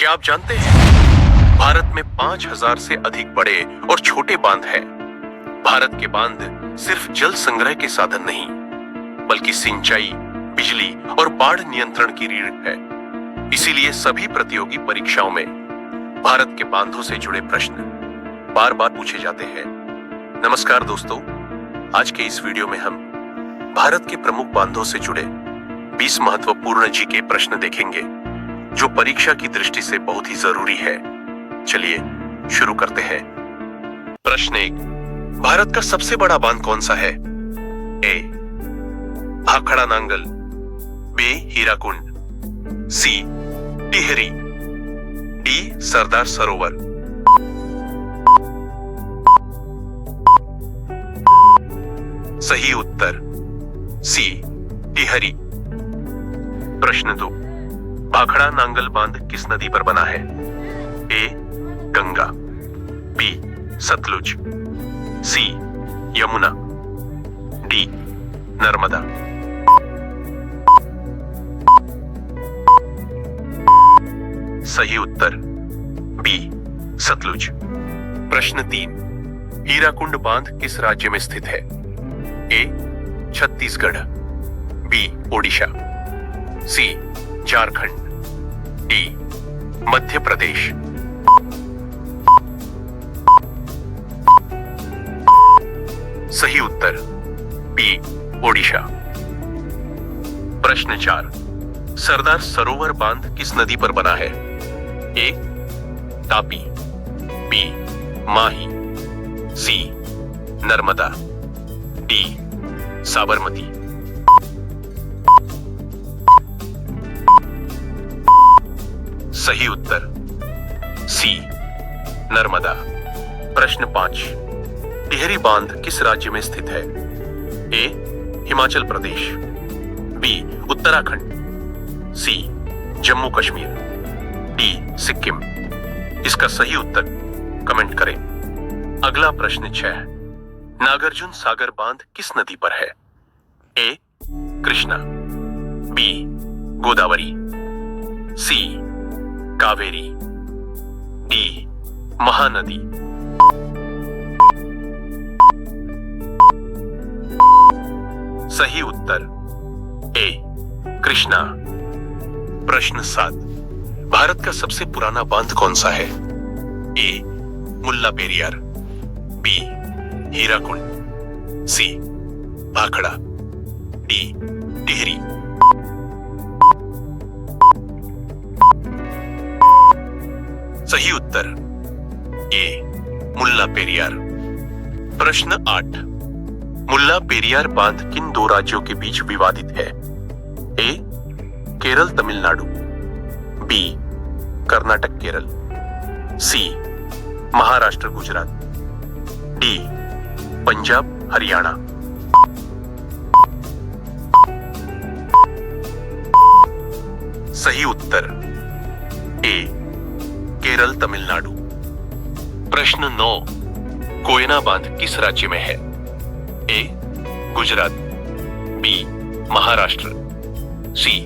क्या आप जानते हैं भारत में 5000 से अधिक बड़े और छोटे बांध हैं। भारत के बांध सिर्फ जल संग्रह के साधन नहीं, बल्कि सिंचाई, बिजली और बाढ़ नियंत्रण की रीढ़ है। इसीलिए सभी प्रतियोगी परीक्षाओं में भारत के बांधों से जुड़े प्रश्न बार बार पूछे जाते हैं। नमस्कार दोस्तों, आज के इस वीडियो में हम भारत के प्रमुख बांधों से जुड़े 20 महत्वपूर्ण जीके प्रश्न देखेंगे, जो परीक्षा की दृष्टि से बहुत ही जरूरी है। चलिए शुरू करते हैं। प्रश्न 1, भारत का सबसे बड़ा बांध कौन सा है? ए भाखड़ा नांगल, बी हीराकुंड, सी टिहरी, डी सरदार सरोवर। सही उत्तर सी टिहरी। प्रश्न 2, भाखड़ा नांगल बांध किस नदी पर बना है? ए गंगा, बी सतलुज, सी यमुना, डी नर्मदा। सही उत्तर बी सतलुज। प्रश्न 3, हीराकुंड बांध किस राज्य में स्थित है? ए छत्तीसगढ़, बी ओडिशा, सी झारखंड, डी मध्य प्रदेश। सही उत्तर बी ओडिशा। प्रश्न 4, सरदार सरोवर बांध किस नदी पर बना है? ए तापी, बी माही, सी नर्मदा, डी साबरमती। सही उत्तर सी नर्मदा। प्रश्न 5, टिहरी बांध किस राज्य में स्थित है? ए हिमाचल प्रदेश, बी उत्तराखंड, सी जम्मू कश्मीर, डी सिक्किम। इसका सही उत्तर कमेंट करें। अगला प्रश्न 6, नागार्जुन सागर बांध किस नदी पर है? ए कृष्णा, बी गोदावरी, सी कावेरी, डी महानदी। सही उत्तर ए कृष्णा। प्रश्न 7, भारत का सबसे पुराना बांध कौन सा है? ए मुल्ला पेरियार, बी हीराकुंड, सी भाखड़ा, डी टिहरी। सही उत्तर ए मुल्ला पेरियार। प्रश्न 8, मुल्ला पेरियार बांध किन दो राज्यों के बीच विवादित है? ए केरल तमिलनाडु, बी कर्नाटक केरल, सी महाराष्ट्र गुजरात, डी पंजाब हरियाणा। सही उत्तर ए केरल तमिलनाडु। प्रश्न 9, कोयना बांध किस राज्य में है? ए गुजरात, बी महाराष्ट्र, सी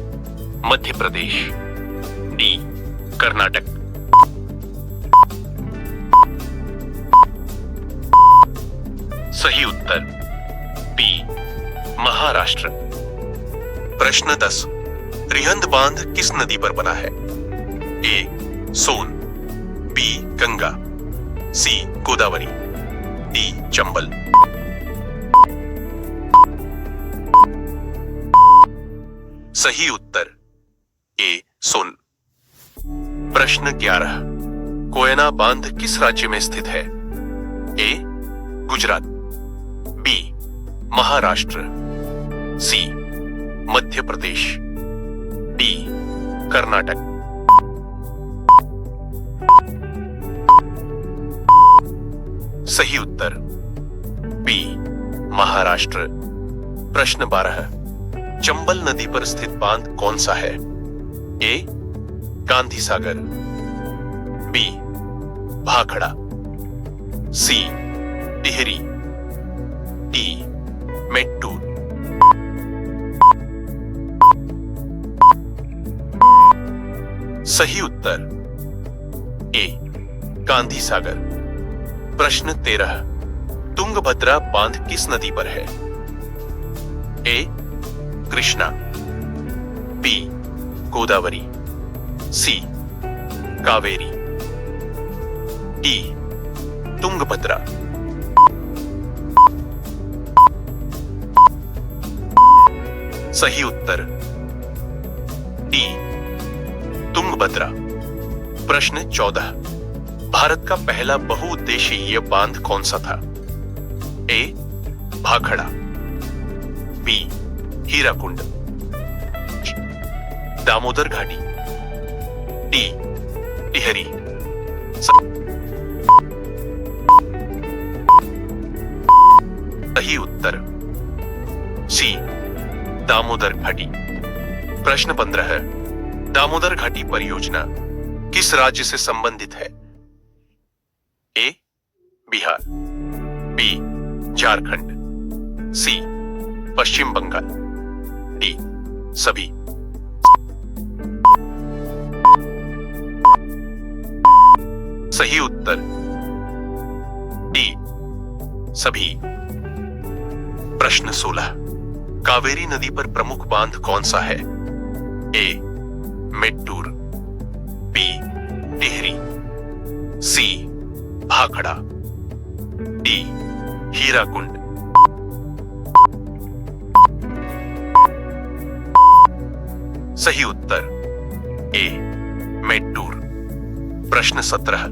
मध्य प्रदेश, डी कर्नाटक। सही उत्तर बी महाराष्ट्र। प्रश्न 10, रिहंद बांध किस नदी पर बना है? ए सोन, बी गंगा, सी गोदावरी, डी चंबल। सही उत्तर ए सोन। प्रश्न 11, कोयना बांध किस राज्य में स्थित है? ए गुजरात, बी महाराष्ट्र, सी मध्य प्रदेश, डी कर्नाटक। सही उत्तर बी महाराष्ट्र। प्रश्न 12, चंबल नदी पर स्थित बांध कौन सा है? ए गांधी सागर, बी भाखड़ा, सी टिहरी, डी मेट्टूर। सही उत्तर ए गांधी सागर। प्रश्न 13, तुंगभद्रा बांध किस नदी पर है? ए कृष्णा, बी गोदावरी, सी कावेरी, डी तुंगभद्रा। सही उत्तर डी तुंगभद्रा। प्रश्न 14, भारत का पहला बहुउद्देशीय बांध कौन सा था? ए भाखड़ा, बी हीराकुंड, दामोदर घाटी, डी टिहरी। सही उत्तर सी दामोदर घाटी। प्रश्न 15 है, दामोदर घाटी परियोजना किस राज्य से संबंधित है? ए बिहार, बी झारखंड, सी पश्चिम बंगाल, डी सभी। सही उत्तर डी सभी। प्रश्न 16, कावेरी नदी पर प्रमुख बांध कौन सा है? ए मेट्टूर, बी टिहरी, सी भाखड़ा, डी हीराकुंड। सही उत्तर ए मेट्टूर। प्रश्न 17,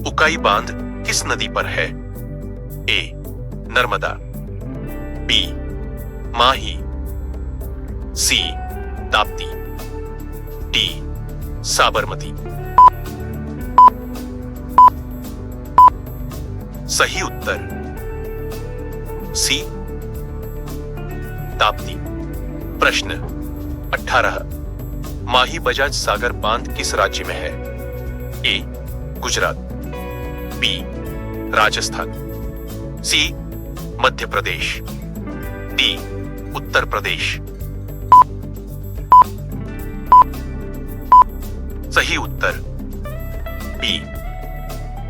उकाई बांध किस नदी पर है? ए नर्मदा, बी माही, सी ताप्ती, डी साबरमती। सही उत्तर सी ताप्ती। प्रश्न 18, माही बजाज सागर बांध किस राज्य में है? ए गुजरात, बी राजस्थान, सी मध्य प्रदेश, डी उत्तर प्रदेश। सही उत्तर बी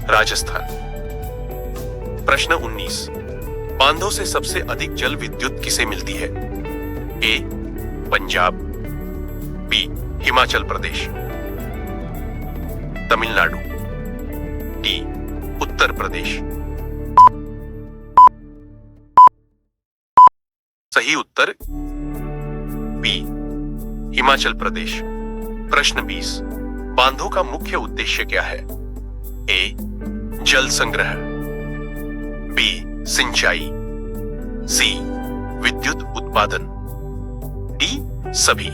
राजस्थान। प्रश्न 19, बांधों से सबसे अधिक जल विद्युत किसे मिलती है? ए पंजाब, बी हिमाचल प्रदेश, तमिलनाडु, डी उत्तर प्रदेश। सही उत्तर बी हिमाचल प्रदेश। प्रश्न 20, बांधों का मुख्य उद्देश्य क्या है? ए जल संग्रह, बी सिंचाई, सी विद्युत उत्पादन, डी सभी।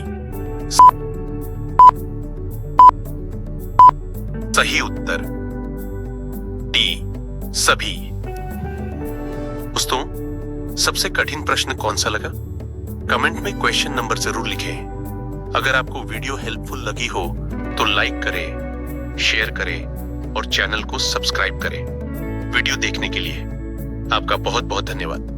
सही उत्तर डी सभी। दोस्तों, सबसे कठिन प्रश्न कौन सा लगा? कमेंट में क्वेश्चन नंबर जरूर लिखें। अगर आपको वीडियो हेल्पफुल लगी हो तो लाइक करें, शेयर करें और चैनल को सब्सक्राइब करें। वीडियो देखने के लिए आपका बहुत बहुत धन्यवाद।